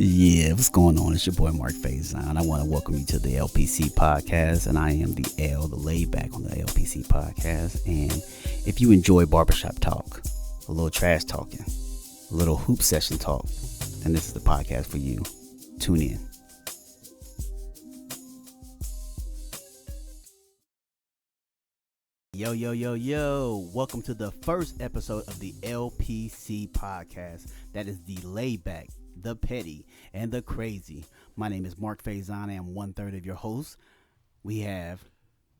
Yeah, what's going on? It's your boy Marc Fazon. I want to welcome you to the LPC podcast, and I am the laid back on the LPC podcast. And if you enjoy barbershop talk, a little trash talking, a little hoop session talk, then this is the podcast for you. Tune in. Yo. Welcome to the first episode of the LPC podcast. That is the laid back, the petty, and the crazy. My name is Marc Fazon. I am 1/3 of your host. We have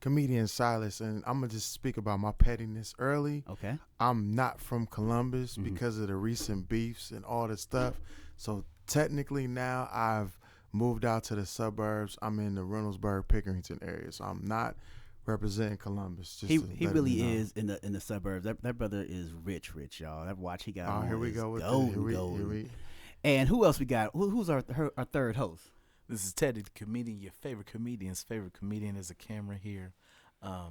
comedian Silas, and I'm going to just speak about my pettiness early. Okay. I'm not from Columbus because of the recent beefs and all this stuff. So technically now I've moved out to the suburbs. I'm in the Reynoldsburg, Pickerington area. So I'm not representing Columbus. He really is in the suburbs. That brother is rich, y'all. That watch he got. Oh, here we go with gold. And who else we got? Who's our third host? This is Teddy the comedian, your favorite comedian's favorite comedian. Is a camera here.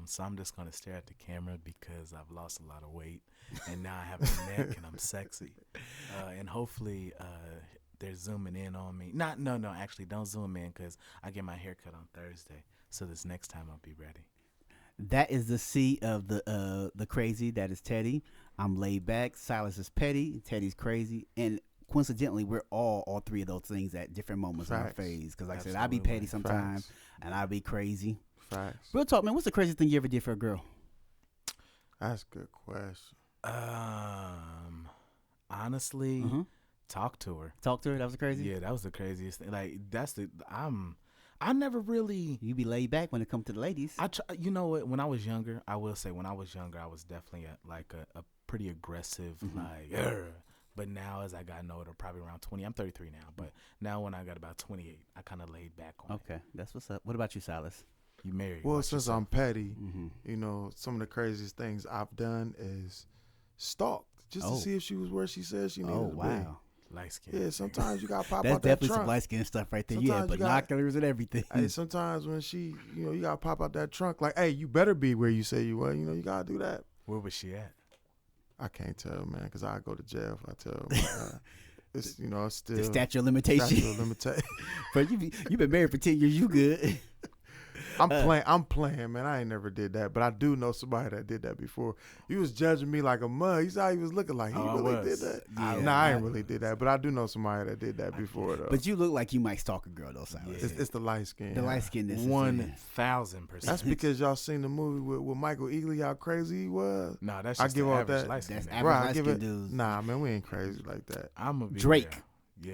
So I'm just going to stare at the camera because I've lost a lot of weight. And now I have a neck and I'm sexy. And hopefully they're zooming in on me. No, actually don't zoom in because I get my hair cut on Thursday. So this next time I'll be ready. That is the C of the crazy. That is Teddy. I'm laid back. Silas is petty. Teddy's crazy. And coincidentally, we're all three of those things at different moments in our phase. Because like I said, I be petty sometimes, and I be crazy. Facts. Real talk, man. What's the craziest thing you ever did for a girl? That's a good question. Honestly, talk to her. Talk to her? That was the crazy? Yeah, that was the craziest thing. Like, I never really. You be laid back when it comes to the ladies. You know what? When I was younger, I will say, I was definitely a pretty aggressive, But now, as I got older, probably around 20, I'm 33 now. But now, when I got about 28, I kind of laid back on it. Okay, that's what's up. What about you, Silas? You married? Well, since I'm petty, some of the craziest things I've done is stalked just to see if she was where she said she needed to be. Oh wow. Light skin. Yeah, sometimes you gotta pop that's out that definitely trunk. some light skin stuff right there. Sometimes Yeah, binoculars and everything. Hey, sometimes when she, you gotta pop out that trunk. Like, hey, you better be where you say you were. You gotta do that. Where was she at? I can't tell, man, because I go to jail if I tell. But, it's it's still the statute of limitation. But you been married for 10 years. You good? I'm playing, man. I ain't never did that, but I do know somebody that did that before. You was judging me like a mug. You saw he was looking like he really did that. Yeah. I ain't really did that, but I do know somebody that did that before, though. But you look like you might stalk a girl, though, Silas. Yeah. It's the light skin. The light skin. 1,000%. That's because y'all seen the movie with Michael Eagley, how crazy he was. Nah, that's just the average light skin. That's average light skin dudes. Nah, man, we ain't crazy like that. I'm a Drake. Yeah.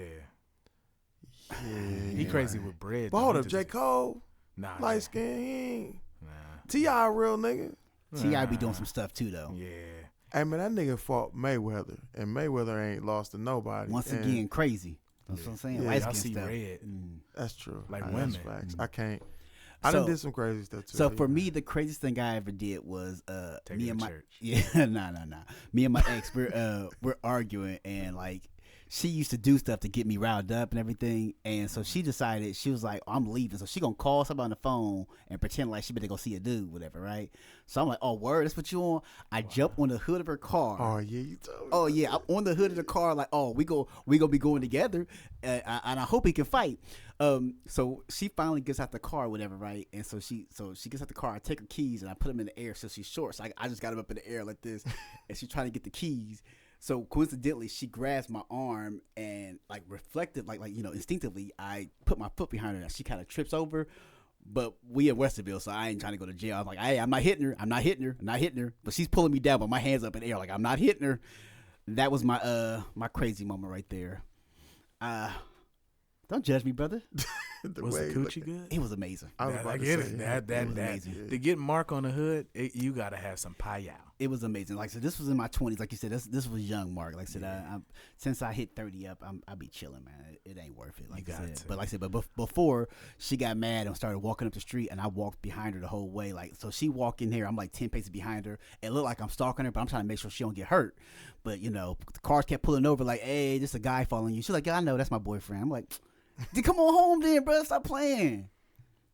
Yeah. He crazy with bread. But hold up, J. Cole. Nah. Light skin, he ain't. Nah. T.I. real nigga. T.I. be doing some stuff too, though. Yeah. Hey, man, that nigga fought Mayweather, and Mayweather ain't lost to nobody. Once again, crazy. That's what I'm saying. Yeah. Light I skin see stuff. red. That's true. Like that's women. Facts. I can't. I done did some crazy stuff too. So for me, the craziest thing I ever did was me and my church. Yeah, nah. Me and my ex, we're arguing, and like she used to do stuff to get me riled up and everything. And so she decided, she was like, I'm leaving. So she going to call somebody on the phone and pretend like she better go see a dude, whatever, right? So I'm like, oh, word, that's what you on? I jump on the hood of her car. Oh, yeah, you told me. Oh, yeah, I'm on the hood of the car like, oh, we going to be going together. And I hope he can fight. So she finally gets out the car, whatever, right? And so she gets out the car. I take her keys and I put them in the air so she's short. So I just got them up in the air like this. And she's trying to get the keys. So coincidentally, she grabs my arm and like reflected, like instinctively, I put my foot behind her and she kind of trips over. But we in Westerville, so I ain't trying to go to jail. I'm like, hey, I'm not hitting her. But she's pulling me down, but my hands up in the air, like I'm not hitting her. That was my my crazy moment right there. Don't judge me, brother. Was the coochie good? It was amazing. I get it. That amazing. To get Mark on the hood, you gotta have some payal. It was amazing. Like I said, this was in my 20s. Like you said, this was young Mark. Like I said, since I hit 30 up, I be chilling, man. It ain't worth it. Like I said, but like I said, before she got mad and started walking up the street, and I walked behind her the whole way. Like so, she walked in here. I'm like 10 paces behind her. It looked like I'm stalking her, but I'm trying to make sure she don't get hurt. But the cars kept pulling over. Like, hey, this a guy following you. She's like, yeah, I know, that's my boyfriend. I'm like, come on home then, bro. Stop playing.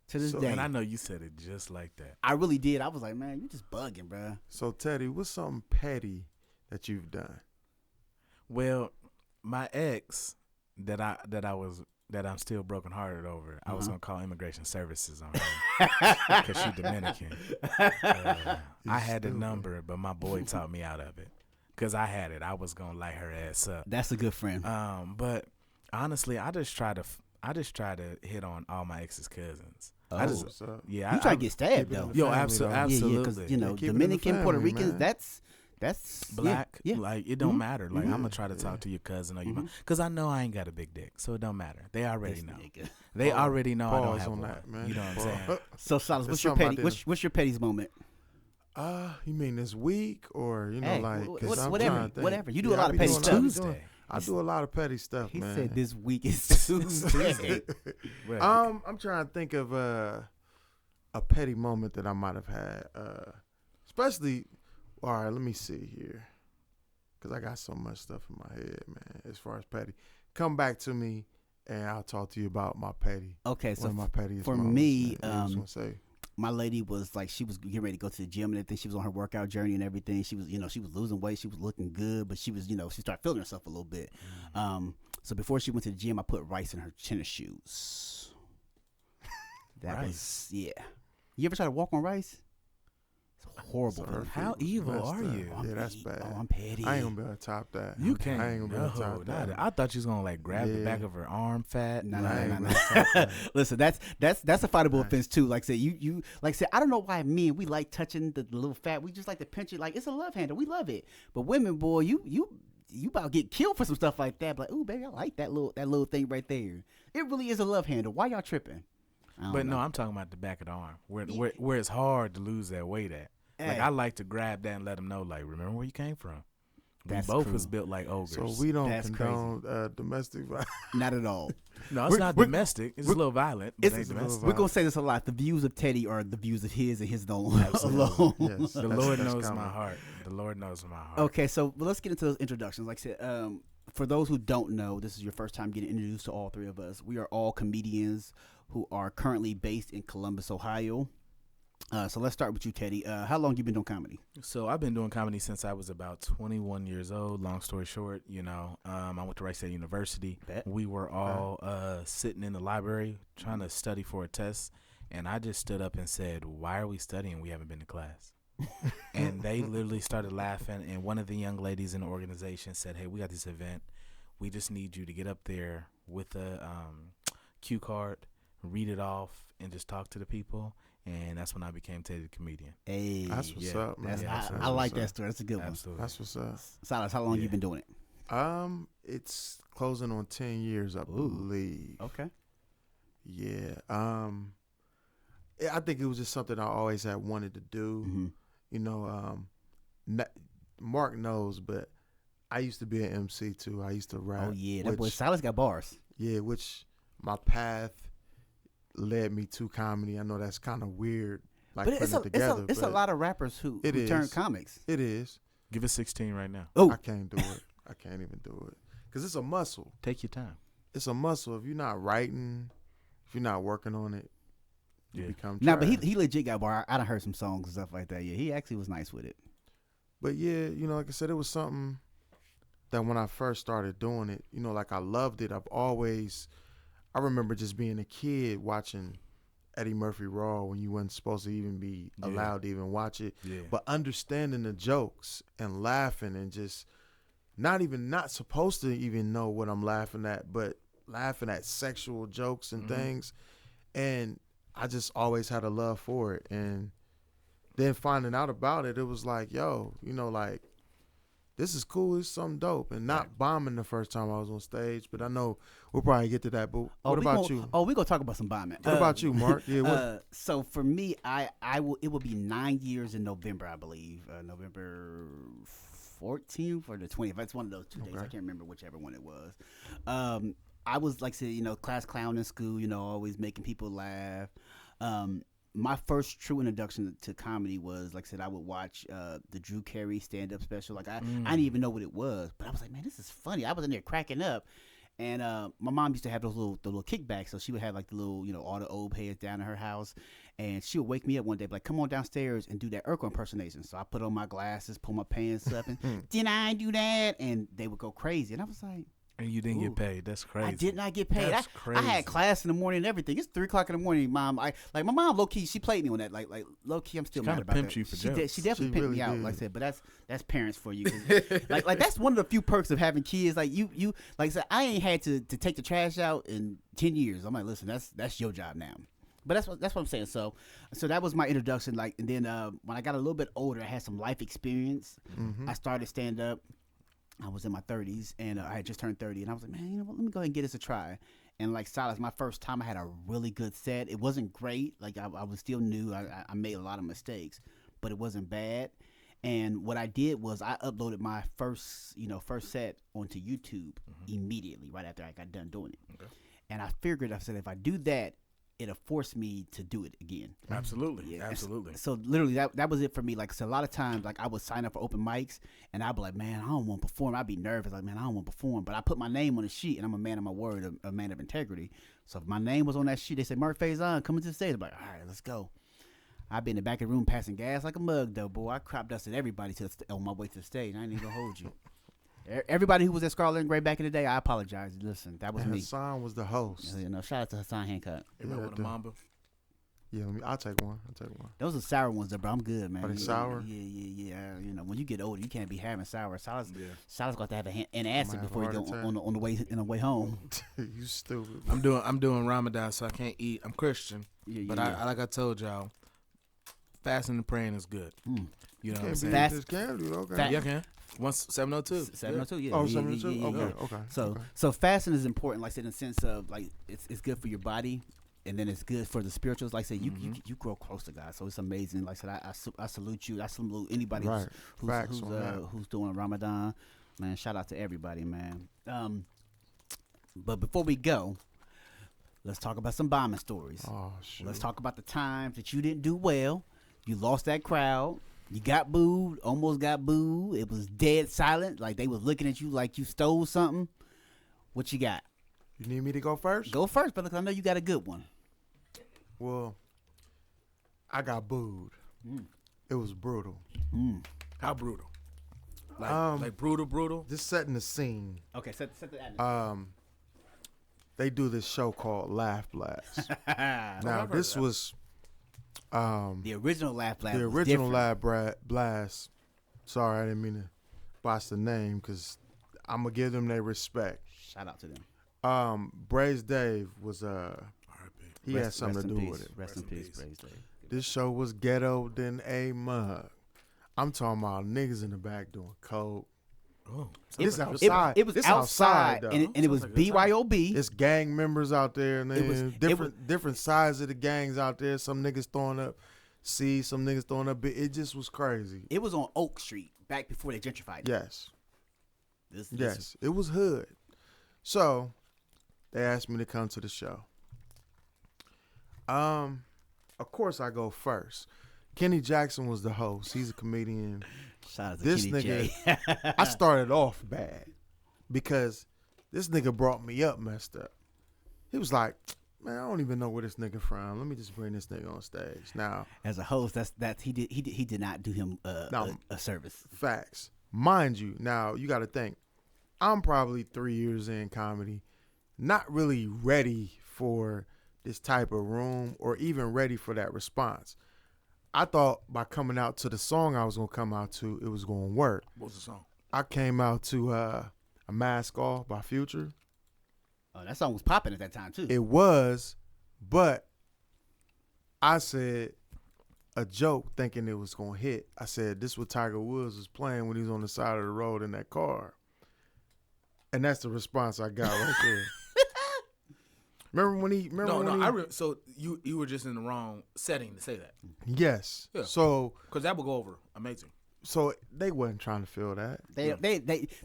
To this day. And I know you said it just like that. I really did. I was like, man, you just bugging, bro. So, Teddy, what's something petty that you've done? Well, my ex that I'm still brokenhearted over. I was gonna call immigration services on her because she Dominican. I had the number, but my boy talked me out of it because I had it. I was gonna light her ass up. That's a good friend. But honestly, I just try to hit on all my ex's cousins. Oh, you try to get stabbed though. Yo, absolutely. Because Dominican, Puerto Ricans, that's black. Yeah. Like it don't matter. Like I'm gonna try to talk to your cousin or your mom because I know I ain't got a big dick, so it don't matter. They already know. They already know I don't have one. That, man. You know what I'm saying? So Silas, what's your petty's moment? You mean this week or whatever. You do a lot of petty stuff. Tuesday. I do a lot of petty stuff, He man. said this week is Tuesday. I'm trying to think of a petty moment that I might have had. Especially, all right, let me see here. Because I got so much stuff in my head, man, as far as petty. Come back to me, and I'll talk to you about my petty. Okay, so my pettiest for moments, me, say. My lady was like, she was getting ready to go to the gym and everything. She was on her workout journey and everything. She was, she was losing weight. She was looking good, but she was, she started feeling herself a little bit. So before she went to the gym, I put rice in her tennis shoes. That was, yeah. You ever try to walk on rice? It's horrible. How evil are you? Yeah, that's bad. Oh, I'm petty. I ain't gonna be able to top that. You can't. I ain't gonna be able to top that. I thought you was gonna like grab the back of her arm fat. No. Listen, that's a fightable offense too. Like I said, you like I said, I don't know why men we like touching the little fat. We just like to pinch it. Like it's a love handle. We love it. But women, boy, you about to get killed for some stuff like that. Like, ooh, baby, I like that little thing right there. It really is a love handle. Why y'all tripping? But no, I'm talking about the back of the arm where it's hard to lose that weight at. Like I like to grab that and let them know, like, remember where you came from. We both was built like ogres. So we don't condone domestic violence. Not at all. No, it's not domestic. It's a little violent. But it's domestic. We're gonna say this a lot. The views of Teddy are the views of his and his alone. Yes, the Lord knows my heart. The Lord knows my heart. Okay, so let's get into those introductions. Like I said, for those who don't know, this is your first time getting introduced to all three of us. We are all comedians who are currently based in Columbus, Ohio. So let's start with you, Teddy. How long you been doing comedy? So I've been doing comedy since I was about 21 years old. Long story short, I went to Wright State University. We were all sitting in the library trying to study for a test, and I just stood up and said, "Why are we studying? We haven't been to class." And they literally started laughing, and one of the young ladies in the organization said, "Hey, we got this event. We just need you to get up there with a cue card, read it off, and just talk to the people." And that's when I became Teddy the Comedian. Hey, that's what's up, man. I like that story. That's a good Absolutely. one. That's what's up. Silas, how long you been doing it? It's closing on 10 years, I believe. Okay. Yeah. I think it was just something I always had wanted to do. Mm-hmm. Mark knows, but I used to be an MC too. I used to rap. Oh yeah, that boy Silas got bars. Yeah, which my path led me to comedy. I know that's kind of weird, like but putting it together. It's a lot of rappers who turn comics. It is. Give us 16 right now. Oh, I can't do it. I can't even do it because it's a muscle. Take your time. It's a muscle. If you're not writing, if you're not working on it, you become trash. Nah, but he legit got bar. I done heard some songs and stuff like that. Yeah, he actually was nice with it. But yeah, like I said, it was something that when I first started doing it, like I loved it. I remember just being a kid watching Eddie Murphy Raw when you weren't supposed to even be allowed to even watch it. Yeah. But understanding the jokes and laughing and just not supposed to even know what I'm laughing at, but laughing at sexual jokes and things. And I just always had a love for it. And then finding out about it, it was like, yo, like, this is cool. It's something dope. And not bombing the first time I was on stage, but I know we'll probably get to that. But what about you? Oh, we're going to talk about some bombing. What about you, Mark? Yeah. So for me, it will be 9 years in November, I believe. November 14th or the 20th. It's one of those 2 days. I can't remember whichever one it was. I was, like I said, class clown in school, always making people laugh. My first true introduction to comedy was, like I said, I would watch the Drew Carey stand-up special. Like I didn't even know what it was, but I was like, man, this is funny. I was in there cracking up, and my mom used to have the little kickbacks, so she would have like the little, all the old heads down in her house, and she would wake me up one day, like, come on downstairs and do that Urkel impersonation. So I put on my glasses, pull my pants up, and did I do that? And they would go crazy, and I was like, And you didn't get paid. That's crazy. I did not get paid. That's I crazy. had class in the morning and everything. It's 3:00 in the morning, Mom. My mom, low key, she played me on that. Like low key, I'm still mad about pimped that. you for She jokes. she definitely She pimped me really out. did. Like I said, but that's parents for you. 'Cause, like that's one of the few perks of having kids. Like you like I said, I ain't had to take the trash out in 10 years. I'm like, listen, that's your job now. But that's what I'm saying. So that was my introduction. Like, and then when I got a little bit older, I had some life experience. I started stand up. I was in my 30s, and I had just turned 30, and I was like, man, you know what? Let me go ahead and get this a try. And like Silas, my first time, I had a really good set. It wasn't great. Like I was still new. I made a lot of mistakes, but it wasn't bad. And what I did was I uploaded my first set onto YouTube immediately right after I got done doing it. Okay. And I figured, I said, if I do that, it'll force me to do it again. Absolutely. Yeah. Absolutely. So literally that was it for me. Like, so a lot of times, like I would sign up for open mics and I'd be like, man, I don't want to perform. I'd be nervous. Like, man, I don't want to perform. But I put my name on the sheet and I'm a man of my word, a man of integrity. So if my name was on that sheet, they say, Marc Fazon, coming to the stage. I'm like, all right, let's go. I'd be in the back of the room passing gas like a mug though, boy. I crop dusted everybody on my way to the stage. I ain't even gonna hold you. Everybody who was at Scarlet and Gray back in the day, I apologize. Listen, that was And me. Hassan was the host. Shout out to Hassan Hancock. Remember the Mamba? Yeah, I'll take one. Those are sour ones, though, bro. I'm good, man. Are they sour? Yeah. When you get older, you can't be having sour. Silas got to have an acid have before you heart go attack. on the way home. You stupid. I'm doing Ramadan, so I can't eat. I'm Christian, but I like I told y'all, fasting and praying is good. You know what I'm saying? This candy, okay. Yeah, I can. 702. 702, yeah. Oh, Yeah, 702? yeah. Okay. So fasting is important, like I said, in the sense of like it's good for your body, and then it's good for the spirituals. Like I said, you grow close to God, so it's amazing. Like I said, I salute you. I salute anybody who's doing Ramadan. Man, shout out to everybody, man. But before we go, let's talk about some bombing stories. Oh, shit. Let's talk about the times that you didn't do well. You lost that crowd. You got booed, almost got booed. It was dead silent. Like they was looking at you like you stole something. What you got? You need me to go first? Go first, brother, 'cause I know you got a good one. Well, I got booed. It was brutal. How brutal? Like brutal? Just setting the scene. Okay, set the atmosphere. They do this show called Laugh Blast. Now, this was the original Laugh Blast. the was original different. Laugh Blast. Sorry, I didn't mean to botch the name because I'm going to give them their respect. Shout out to them. Braze Dave was he had something to do with it. Rest in peace, Braze Dave. This show was ghetto than a mug. I'm talking about niggas in the back doing coke. Oh, This outside. It was This outside, though. and it was BYOB. It's gang members out there, and It was- different sides of the gangs out there. Some niggas throwing up C, some niggas throwing up B. It just was crazy. It was on Oak Street back before they gentrified. Yes. This, Yes. It was hood. So they asked me to come to the show. Of course I go first. Kenny Jackson was the host. He's a comedian. Shout out to This Kenny nigga, J. I started off bad because this nigga brought me up messed up. He was like, man, I don't even know where this nigga from. Let me just bring this nigga on stage. Now, As a host, he did not do him a service. facts. Mind you, now you got to think, I'm probably 3 years in comedy, not really ready for this type of room or even ready for that response. I thought by coming out to the song I was going to come out to, it was going to work. What was the song? I came out to A Mask Off by Future. Oh, that song was popping at that time too. It was, but I said a joke thinking it was going to hit. I said, this is what Tiger Woods was playing when he was on the side of the road in that car. And that's the response I got right there. So you were just in the wrong setting to say that. Yes. Yeah. So, Because that would go over amazing. so they wasn't trying to feel that. They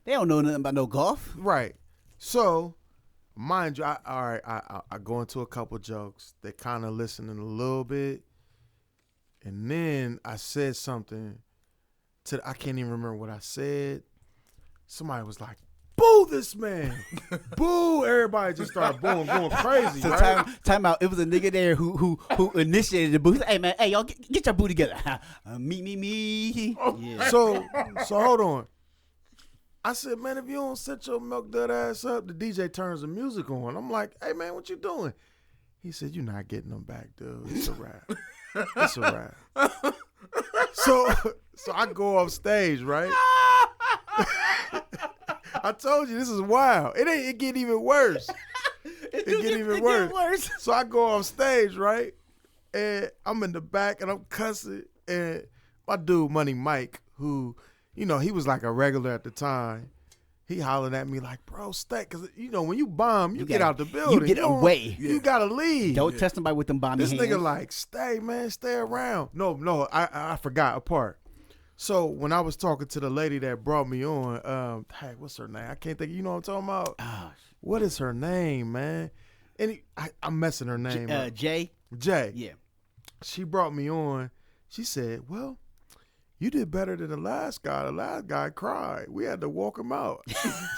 don't know nothing about no golf. Right. So, mind you, I go into a couple jokes. They kind of listening a little bit. And then I said something I can't even remember what I said. Somebody was like, boo this man. Boo. Everybody just started booing, going crazy. So right? time out. It was a nigga there who initiated the boo. He said, hey man, hey y'all get your boo together. Me. Yeah. So hold on. I said, man, if you don't set your milk dud ass up, the DJ turns the music on. I'm like, hey, man, what you doing? He said, you're not getting them back, dude. It's a wrap. It's a wrap. So I go off stage, right? I told you, this is wild. It get even worse. It get even worse. So I go off stage, right? And I'm in the back and I'm cussing. And my dude, Money Mike, who, you know, he was like a regular at the time. He hollered at me like, bro, stay. Because, you know, when you bomb, you get out the building. You get away. You got to leave. Don't test somebody with them bombing This hands. nigga like, stay, man, stay around. No, I forgot a part. So when I was talking to the lady that brought me on, hey, what's her name? I can't think. You know what I'm talking about? Oh, what is her name, man? And I'm messing her name up. Jay. Yeah. She brought me on. She said, well, you did better than the last guy. The last guy cried. We had to walk him out.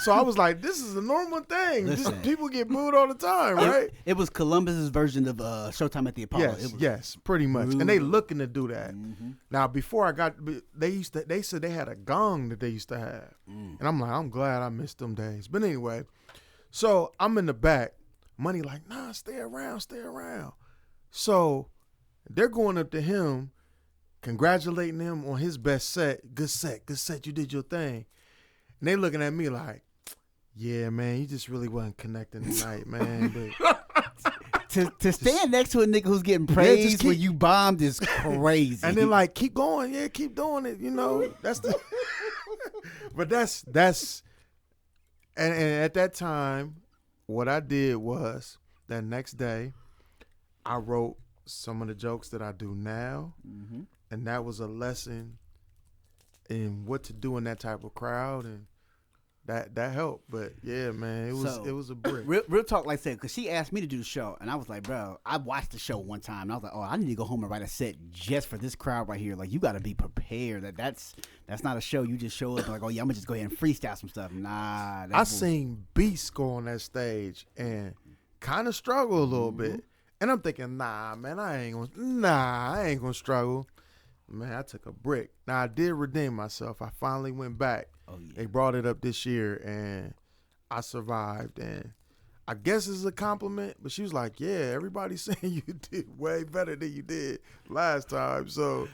So I was like, this is a normal thing. Listen. People get booed all the time, right? It was Columbus's version of Showtime at the Apollo. Yes, pretty much. And they looking to do that. Mm-hmm. Now, before I got, they said they had a gong that they used to have. And I'm like, I'm glad I missed them days. But anyway, so I'm in the back. Money like, nah, stay around. So they're going up to him, congratulating him on his best set. Good set. You did your thing. And they looking at me like, yeah, man, you just really wasn't connecting tonight, man. But to stand next to a nigga who's getting praised when you bombed is crazy. And then like, keep going. Yeah, keep doing it. You know, that's the. But that's. And at that time, what I did was that next day, I wrote some of the jokes that I do now. Mm-hmm. And that was a lesson in what to do in that type of crowd, and that helped. But yeah, man, it was a brick. Real talk, like I said, because she asked me to do the show, and I was like, bro, I watched the show one time, and I was like, oh, I need to go home and write a set just for this crowd right here. Like, you got to be prepared. That's not a show. You just show up and like, oh yeah, I'm gonna just go ahead and freestyle some stuff. Nah, I seen Beast go on that stage and kind of struggle a little bit, and I'm thinking, nah, man, I ain't gonna struggle. Man, I took a brick. Now, I did redeem myself. I finally went back. Oh, yeah. They brought it up this year, and I survived. And I guess it's a compliment, but she was like, yeah, everybody's saying you did way better than you did last time. So,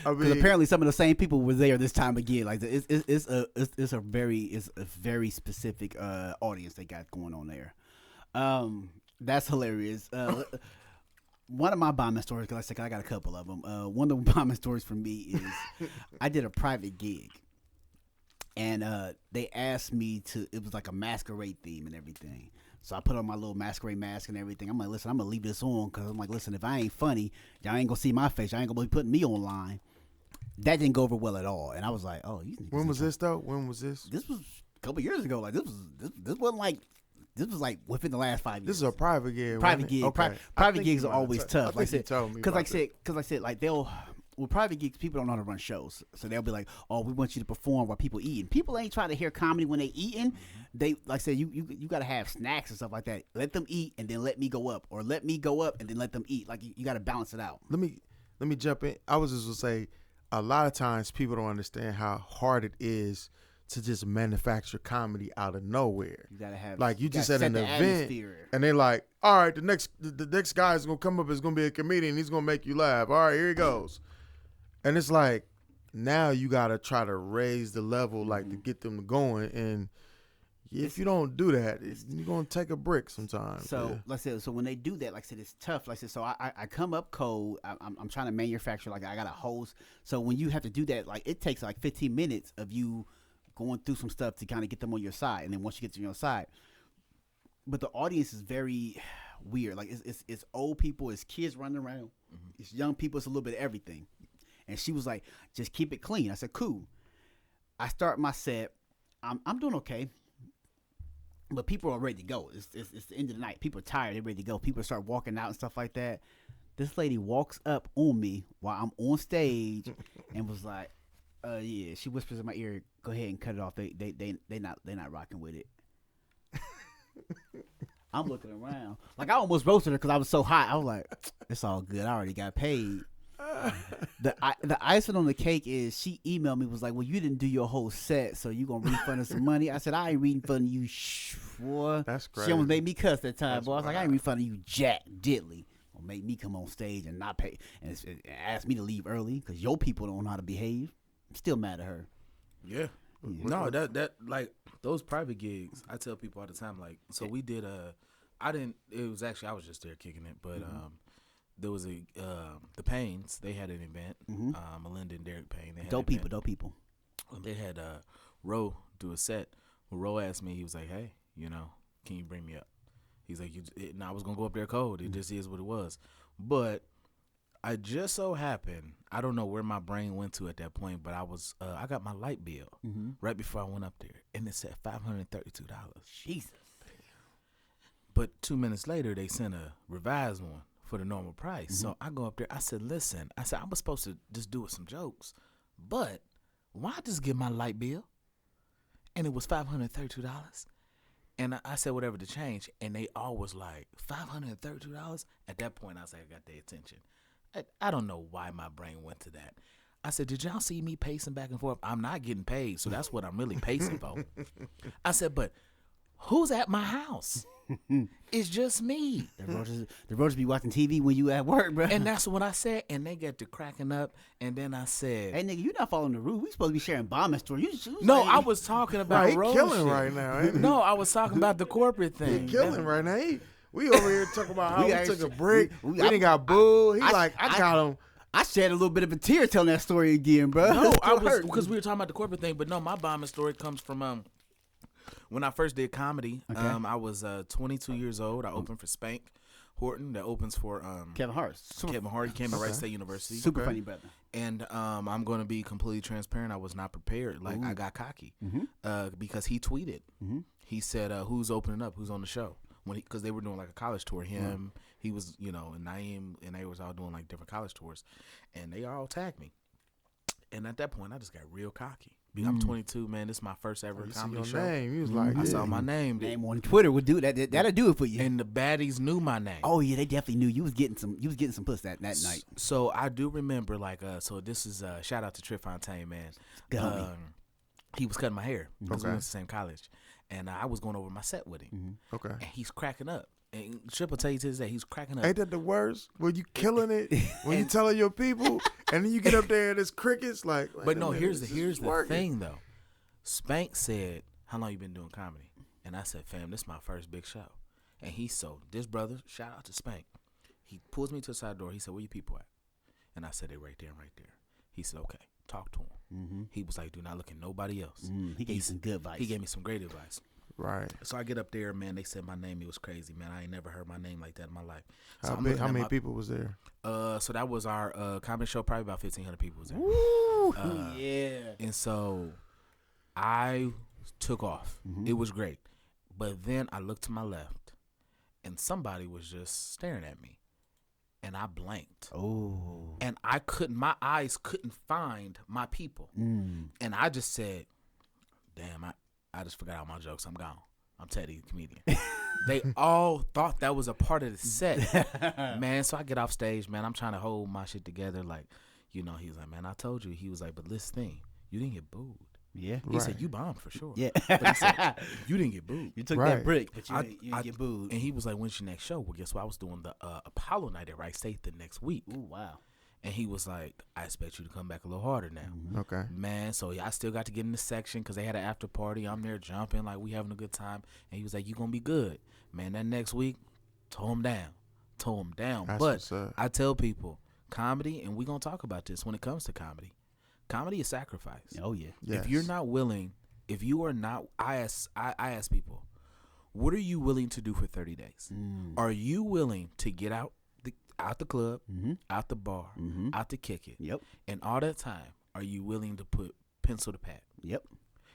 I mean, apparently some of the same people were there this time again. Like, it's a very specific audience they got going on there. That's hilarious. One of my bombing stories, because I got a couple of them. One of the bombing stories for me is I did a private gig, and they asked me to. It was like a masquerade theme and everything. So I put on my little masquerade mask and everything. I'm like, listen, I'm gonna leave this on because I'm like, listen, if I ain't funny, y'all ain't gonna see my face. Y'all ain't gonna be putting me online. That didn't go over well at all, and I was like, oh, when was this though? When was this? This was a couple years ago. Like this wasn't like. This was like within the last 5 years. This is a private gig. Private gig. Okay. Private gigs are always tough. Like I said, like with private gigs, people don't know how to run shows, so they'll be like, "Oh, we want you to perform while people eating." People ain't trying to hear comedy when they eating. They like I said, you got to have snacks and stuff like that. Let them eat and then let me go up, or let me go up and then let them eat. Like you got to balance it out. Let me jump in. I was just gonna say, a lot of times people don't understand how hard it is to just manufacture comedy out of nowhere. You gotta have, like, you just at an event and they like, all right, the next guy is gonna come up, is gonna be a comedian, he's gonna make you laugh. All right, here he goes. And it's like, now you gotta try to raise the level, like, to get them going. And if you don't do that, you're gonna take a brick sometimes. So like I said, so when they do that, like I said, it's tough. Like I said, so I come up cold. I'm trying to manufacture, like, I got a host. So when you have to do that, like, it takes like 15 minutes of you going through some stuff to kind of get them on your side, and then once you get to your side, but the audience is very weird. Like it's old people, it's kids running around, it's young people, it's a little bit of everything. And she was like, "Just keep it clean." I said, "Cool." I start my set. I'm doing okay, but people are ready to go. It's the end of the night. People are tired. They're ready to go. People start walking out and stuff like that. This lady walks up on me while I'm on stage and was like, yeah, she whispers in my ear, "Go ahead and cut it off. They not rocking with it." I'm looking around like I almost roasted her because I was so hot. I was like, "It's all good. I already got paid." The icing on the cake is she emailed me, was like, well, you didn't do your whole set, so you gonna refund us some money. I said, I ain't refunding you, boy. That's crazy. She almost made me cuss that time, That's boy. I was like, I ain't wild. refunding you jack diddly. Or make me come on stage and not pay and ask me to leave early because your people don't know how to behave. I'm still mad at her. Yeah. No, that like those private gigs, I tell people all the time, like, so we did I was just there kicking it, but there was the Paynes, they had an event, Melinda and Derek Payne, they had Dope people. They had Ro do a set. Well, Ro asked me, he was like, hey, can you bring me up? He's like, and I was gonna go up there cold. It just is what it was. But I just so happened, I don't know where my brain went to at that point, but I got my light bill right before I went up there, and it said $532. Jesus. But 2 minutes later, they sent a revised one for the normal price. So I go up there. I said, listen, I was supposed to just do some jokes, but why just get my light bill? And it was $532. And I said, whatever the change. And they all was like, $532? At that point, I was like, I got their attention. I don't know why my brain went to that. I said, did y'all see me pacing back and forth? I'm not getting paid, so that's what I'm really pacing for. I said, but who's at my house? It's just me. The Roaches be watching TV when you at work, bro. And that's what I said. And they got to cracking up. And then I said, hey, nigga, you not following the rule. We supposed to be sharing bombing stories. No, I was talking about he road killing shit. right now. Ain't he? No, I was talking about the corporate thing. He killing right now. We over here talking about how we actually- took a break. We I- didn't got booed. I got him. I shed a little bit of a tear telling that story again, bro. No, I was hurt. because we were talking about the corporate thing, but no, my bombing story comes from when I first did comedy. Okay. I was 22 years old. I opened for Spank Horton, that opens for Kevin Hart. Kevin Hart. He came to Wright State University. Super funny brother. And I'm going to be completely transparent. I was not prepared. Like, I got cocky because he tweeted. He said, "Who's opening up? Who's on the show?" Because they were doing like a college tour. He was, and Naeem and they was all doing like different college tours, and they all tagged me. And at that point, I just got real cocky. I'm 22, man. This is my first ever comedy show. Name. He was like, I saw my name. Name on Twitter would do that. That'll do it for you. And the baddies knew my name. Oh yeah, they definitely knew you was getting some. You was getting some puss that night. So I do remember, like, so this is shout out to Trip Fontaine, man. Good homie. He was cutting my hair because we Okay. went to the same college, and I was going over my set with him. Okay. And he's cracking up. And Trip will tell you to this day, he's cracking up. Ain't that the worst? When you killing it, when you telling your people, and then you get up there and it's crickets. Like, But no, here's the working. thing though. Spank said, "How long you been doing comedy?" And I said, "Fam, this is my first big show." And this brother, shout out to Spank. He pulls me to the side door. He said, "Where your people at?" And I said, "They right there and right there." He said, "Okay, talk to him." He was like, "Do not look at nobody else." He gave you some good advice. He gave me some great advice. Right. So I get up there, man. They said my name. It was crazy, man. I ain't never heard my name like that in my life. So How I'm big? looking How at many my- people was there? So that was our comedy show. Probably about 1,500 people was there. Woo, yeah. And so I took off. It was great. But then I looked to my left, and somebody was just staring at me. And I blanked. Oh. And my eyes couldn't find my people. And I just said, damn, I just forgot all my jokes. I'm gone. I'm Teddy, the comedian. They all thought that was a part of the set. Man, so I get off stage, man. I'm trying to hold my shit together. Like, he was like, man, I told you. He was like, but this thing, you didn't get booed. Yeah. He said, you bombed for sure. Yeah. But he said, you didn't get booed. You took Right. that break, but you I didn't get booed. And he was like, when's your next show? Well, guess what? I was doing the Apollo night at Wright State the next week. Ooh, wow. And he was like, I expect you to come back a little harder now. Okay. Man, so I still got to get in the section because they had an after party. I'm there jumping, like we having a good time. And he was like, you going to be good. Man, that next week, tore him down. That's But what's up. I tell people, comedy, and we're going to talk about this when it comes to comedy. Comedy is sacrifice. Oh yeah. Yes. If you're not willing, if you are not, I ask people, what are you willing to do for 30 days? Are you willing to get out the club, out the bar, out to kick it? Yep. And all that time, are you willing to put pencil to pad? Yep.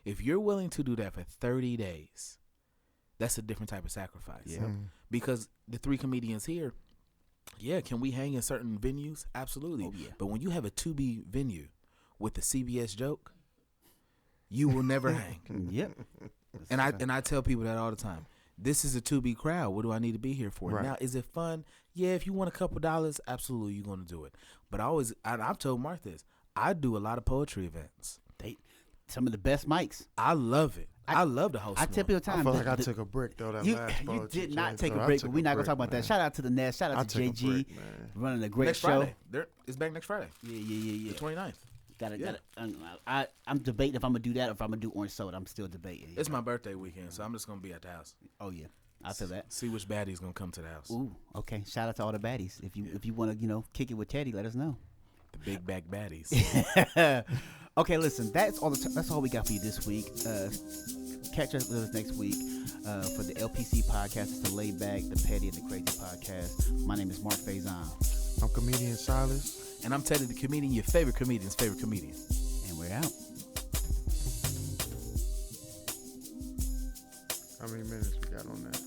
If you're willing to do that for 30 days, that's a different type of sacrifice. Yeah. Because the three comedians here, can we hang in certain venues? Absolutely. Oh, yeah. But when you have a 2B venue with a CBS joke, you will never hang. Yep. And I tell people that all the time. this is a 2B crowd. What do I need to be here for? Right. Now, is it fun? Yeah, if you want a couple dollars, absolutely, you're going to do it. But I've told Mark this. I do a lot of poetry events. Some of the best mics. I love it. I love to host. I tell people the I time. feel like I took a break though. That last You poetry did not joint, take though. a I break, took but we're a not gonna break, talk about that. man. Shout out to the Nest. Shout I out to took a JG break, man. running a great next show. Friday. It's back next Friday. Yeah. The 29th. I'm debating if I'm gonna do that or if I'm gonna do orange soda. I'm still debating. It's my birthday weekend, so I'm just gonna be at the house. Oh yeah, I feel that. See which baddie's gonna come to the house. Ooh, okay. Shout out to all the baddies. If you want to kick it with Teddy, let us know. The big back baddies. Okay, listen. That's all we got for you this week. Catch us with us next week for the LPC podcast. It's the Laid Back, the Petty, and the Crazy podcast. My name is Marc Fazon. I'm comedian Silas. And I'm Teddy the Comedian, your favorite comedian's favorite comedian. And we're out. How many minutes we got on that?